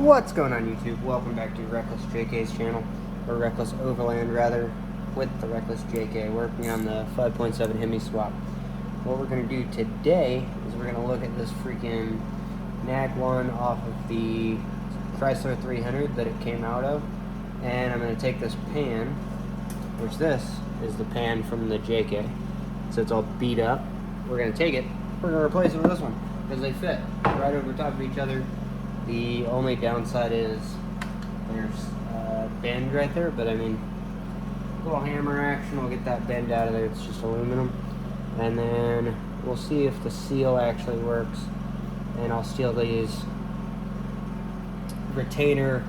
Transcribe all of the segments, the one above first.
What's going on, YouTube? Welcome back to Reckless JK's channel, or Reckless Overland rather, with the Reckless JK, working on the 5.7 Hemi swap. What we're going to do today is we're going to look at this freaking nag one off of the Chrysler 300 that it came out of, and I'm going to take this pan, which this is the pan from the JK, so it's all beat up. We're going to take it, we're going to replace it with this one, because they fit right over top of each other. The only downside is there's a bend right there, but I mean, a little hammer action will get that bend out of there. It's just aluminum. And then we'll see if the seal actually works. And I'll steal these retainer,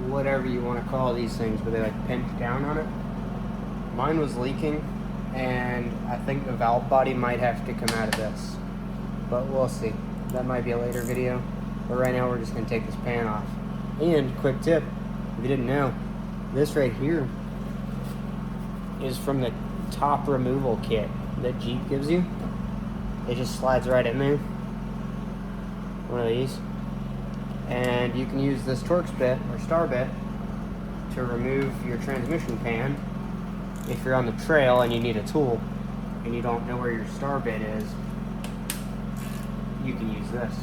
whatever you want to call these things, but they like pinch down on it. Mine was leaking, and I think the valve body might have to come out of this. But we'll see. That might be a later video. But right now we're just going to take this pan off. And quick tip, if you didn't know, this right here is from the top removal kit that Jeep gives you. It just slides right in there. One of these. And you can use this Torx bit or star bit to remove your transmission pan if you're on the trail and you need a tool and you don't know where your star bit is. You can use this.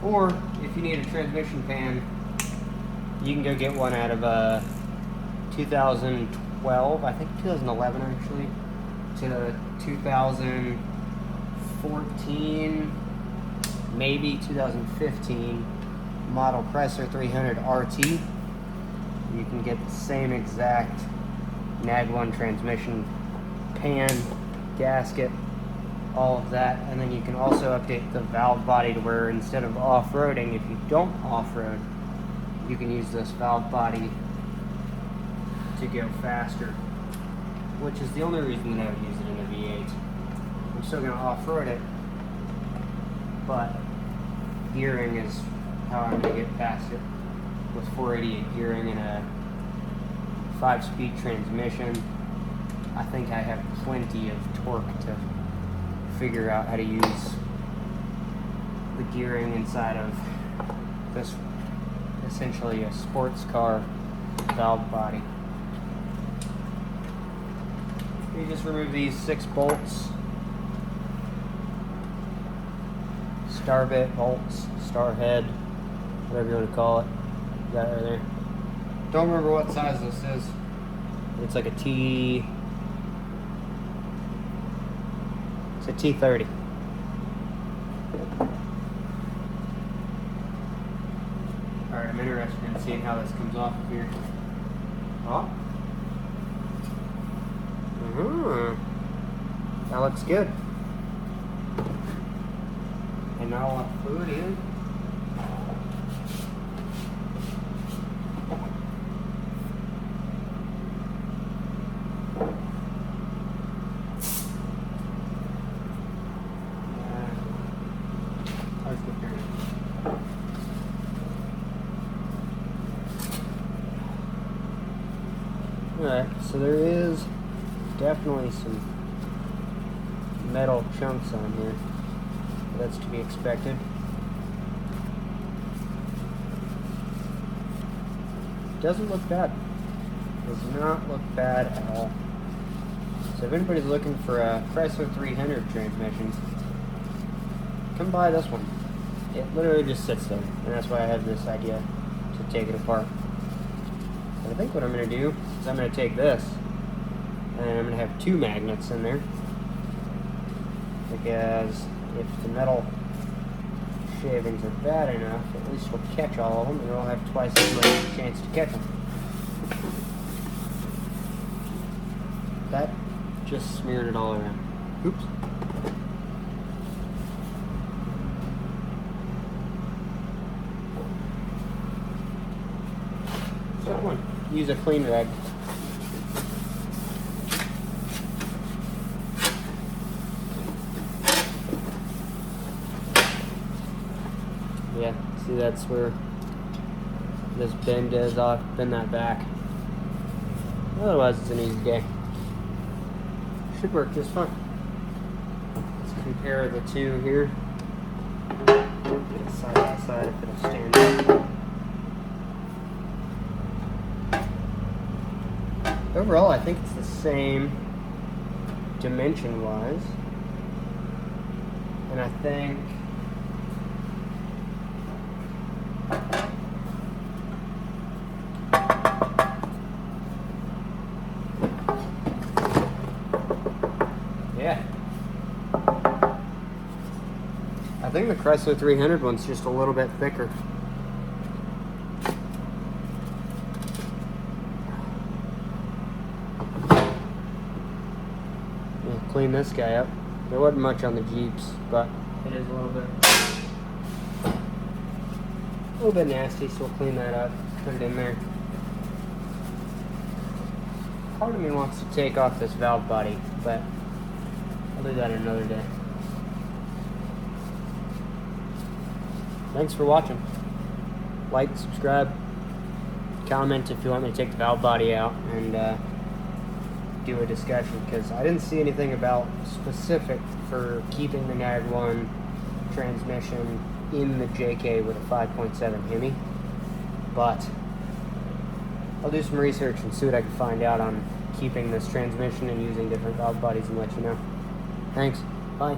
Or, if you need a transmission pan, you can go get one out of 2012, I think 2011 actually, to 2014, maybe 2015 model Chrysler 300 RT. You can get the same exact nag one transmission pan, gasket, all of that, and then you can also update the valve body to where instead of off-roading, if you don't off-road, you can use this valve body to go faster, which is the only reason that I would use it in a V8. I'm still going to off-road it, but gearing is how I'm going to get past it. With 488 gearing and a 5-speed transmission, I think I have plenty of torque to figure out how to use the gearing inside of this, essentially a sports car valve body. You just remove these 6 bolts, star bit bolts, star head, whatever you want to call it. That right there. Don't remember what size this is. It's like a T. It's a T30. Alright, I'm interested in seeing how this comes off of here. Oh. That looks good. And now I'll have fluid in. Alright, so there is definitely some metal chunks on here. That's to be expected. Doesn't look bad. Does not look bad at all. So if anybody's looking for a Chrysler 300 transmission, come buy this one. It literally just sits there, and that's why I have this idea to take it apart. But I think what I'm going to do is I'm going to take this, and I'm going to have 2 magnets in there, because if the metal shavings are bad enough, at least we'll catch all of them, and we'll have twice as much chance to catch them. That just smeared it all around. Oops. Step 1. Use a clean rag. Yeah, see, that's where this bend is. I'll bend that back. Otherwise, it's an easy day. Should work just fine. Let's compare the two here. side if it'll stand up. Overall, I think it's the same dimension-wise. And I think yeah. I think the Chrysler 300 one's just a little bit thicker. Yeah, clean this guy up. There wasn't much on the Jeeps, but it is a little bit nasty, so we'll clean that up, put it in there. Part of me wants to take off this valve body, but I'll do that another day. Thanks for watching. Like, subscribe, comment if you want me to take the valve body out and do a discussion, because I didn't see anything about specific for keeping the Nag 1 transmission in the JK with a 5.7 Hemi, but I'll do some research and see what I can find out on keeping this transmission and using different valve bodies and let you know. Thanks. Bye.